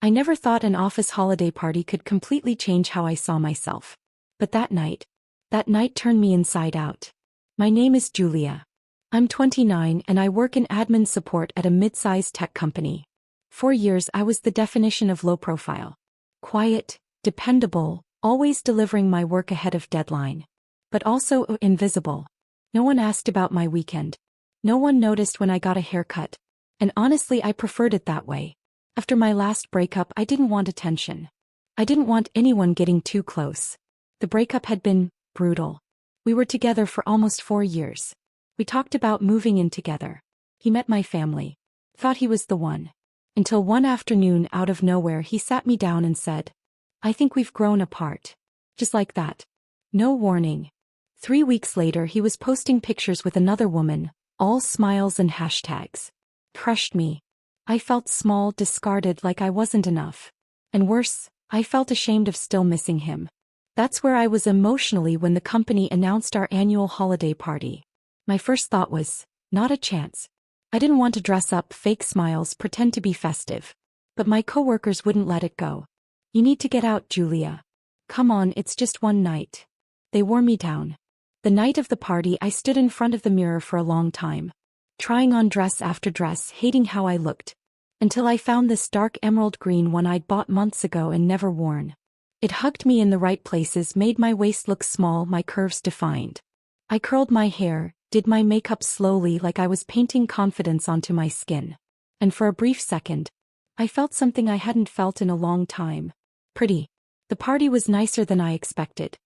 I never thought an office holiday party could completely change how I saw myself. But that night turned me inside out. My name is Julia. I'm 29 and I work in admin support at a mid-sized tech company. For years I was the definition of low profile. Quiet, dependable, always delivering my work ahead of deadline. But also invisible. No one asked about my weekend. No one noticed when I got a haircut. And honestly, I preferred it that way. After my last breakup, I didn't want attention. I didn't want anyone getting too close. The breakup had been brutal. We were together for almost 4 years. We talked about moving in together. He met my family. Thought he was the one. Until one afternoon, out of nowhere, he sat me down and said, "I think we've grown apart." Just like that. No warning. 3 weeks later, he was posting pictures with another woman, all smiles and hashtags. Crushed me. I felt small, discarded, like I wasn't enough. And worse, I felt ashamed of still missing him. That's where I was emotionally when the company announced our annual holiday party. My first thought was, not a chance. I didn't want to dress up, fake smiles, pretend to be festive. But my coworkers wouldn't let it go. "You need to get out, Julia. Come on, it's just one night." They wore me down. The night of the party, I stood in front of the mirror for a long time. Trying on dress after dress, hating how I looked. Until I found this dark emerald green one I'd bought months ago and never worn. It hugged me in the right places, made my waist look small, my curves defined. I curled my hair, did my makeup slowly like I was painting confidence onto my skin. And for a brief second, I felt something I hadn't felt in a long time. Pretty. The party was nicer than I expected.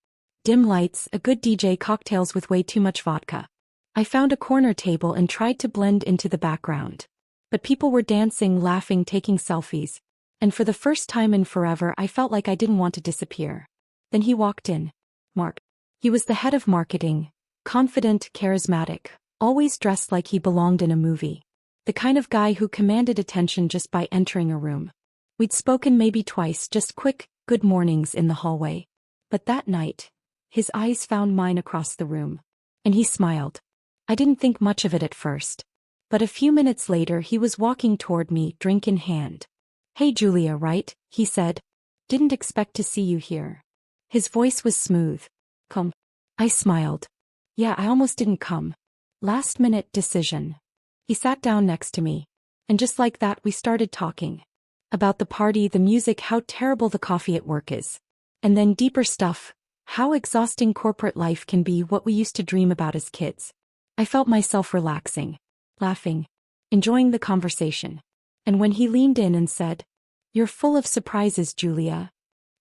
Dim lights, a good DJ, cocktails with way too much vodka. I found a corner table and tried to blend into the background. But people were dancing, laughing, taking selfies. And for the first time in forever, I felt like I didn't want to disappear. Then he walked in. Mark. He was the head of marketing. Confident, charismatic, always dressed like he belonged in a movie. The kind of guy who commanded attention just by entering a room. We'd spoken maybe twice, just quick, good mornings in the hallway. But that night, his eyes found mine across the room. And he smiled. I didn't think much of it at first. But a few minutes later he was walking toward me, drink in hand. "Hey Julia, right?" he said. "Didn't expect to see you here." His voice was smooth. "Come." I smiled. "Yeah, I almost didn't come. Last-minute decision." He sat down next to me. And just like that we started talking. About the party, the music, how terrible the coffee at work is. And then deeper stuff. How exhausting corporate life can be, what we used to dream about as kids. I felt myself relaxing, laughing, enjoying the conversation. And when he leaned in and said, "You're full of surprises, Julia,"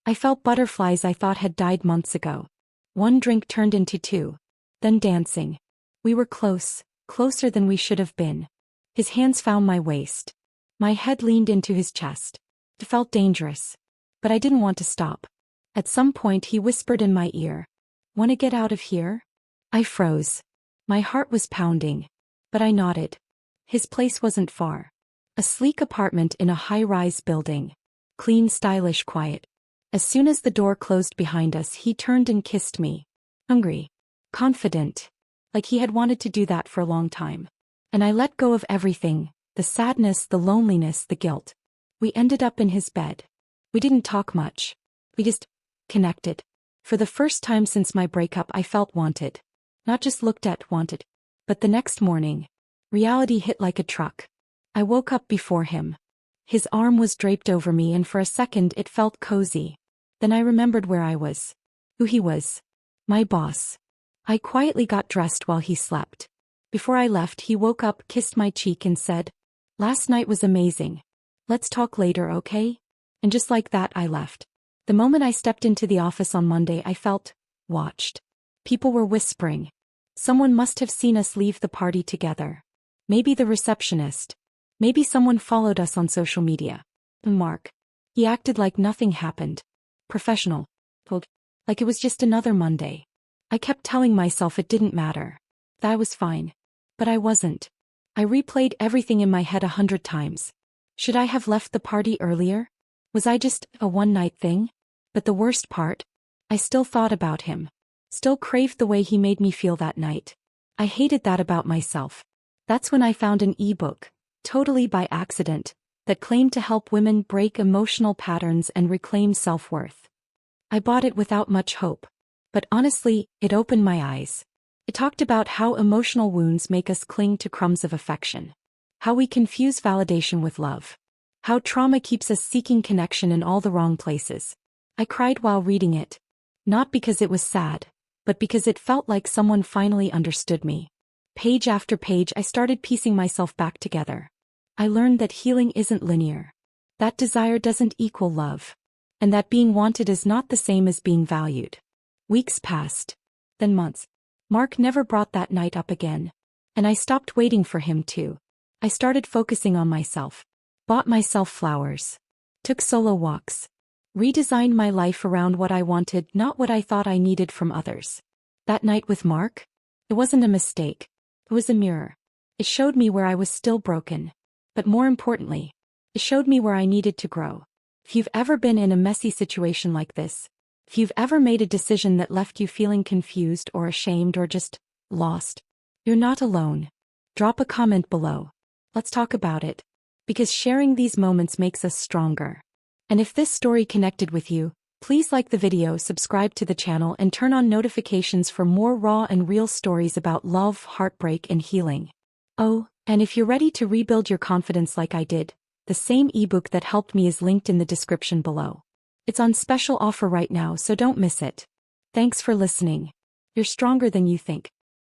I felt butterflies I thought had died months ago. One drink turned into 2. Then dancing. We were close, closer than we should have been. His hands found my waist. My head leaned into his chest. It felt dangerous. But I didn't want to stop. At some point he whispered in my ear, "Wanna get out of here?" I froze. My heart was pounding. But I nodded. His place wasn't far. A sleek apartment in a high-rise building. Clean, stylish, quiet. As soon as the door closed behind us, he turned and kissed me. Hungry. Confident. Like he had wanted to do that for a long time. And I let go of everything. The sadness, the loneliness, the guilt. We ended up in his bed. We didn't talk much. We just connected. For the first time since my breakup, I felt wanted. Not just looked at, wanted. But the next morning, reality hit like a truck. I woke up before him. His arm was draped over me and for a second it felt cozy. Then I remembered where I was. Who he was. My boss. I quietly got dressed while he slept. Before I left, he woke up, kissed my cheek and said, "Last night was amazing. Let's talk later, okay?" And just like that I left. The moment I stepped into the office on Monday, I felt watched. People were whispering. Someone must have seen us leave the party together. Maybe the receptionist. Maybe someone followed us on social media. Mark. He acted like nothing happened. Professional. Told. Like it was just another Monday. I kept telling myself it didn't matter. That I was fine. But I wasn't. I replayed everything in my head 100 times. Should I have left the party earlier? Was I just a one-night thing? But the worst part? I still thought about him. Still craved the way he made me feel that night. I hated that about myself. That's when I found an eBook, totally by accident, that claimed to help women break emotional patterns and reclaim self-worth. I bought it without much hope. But honestly, it opened my eyes. It talked about how emotional wounds make us cling to crumbs of affection. How we confuse validation with love. How trauma keeps us seeking connection in all the wrong places. I cried while reading it. Not because it was sad, but because it felt like someone finally understood me. Page after page I started piecing myself back together. I learned that healing isn't linear. That desire doesn't equal love. And that being wanted is not the same as being valued. Weeks passed. Then months. Mark never brought that night up again. And I stopped waiting for him to. I started focusing on myself. Bought myself flowers. Took solo walks. Redesigned my life around what I wanted, not what I thought I needed from others. That night with Mark? It wasn't a mistake. It was a mirror. It showed me where I was still broken. But more importantly, it showed me where I needed to grow. If you've ever been in a messy situation like this, if you've ever made a decision that left you feeling confused or ashamed or just lost, you're not alone. Drop a comment below. Let's talk about it. Because sharing these moments makes us stronger. And if this story connected with you, please like the video, subscribe to the channel, and turn on notifications for more raw and real stories about love, heartbreak, and healing. Oh, and if you're ready to rebuild your confidence like I did, the same ebook that helped me is linked in the description below. It's on special offer right now, so don't miss it. Thanks for listening. You're stronger than you think.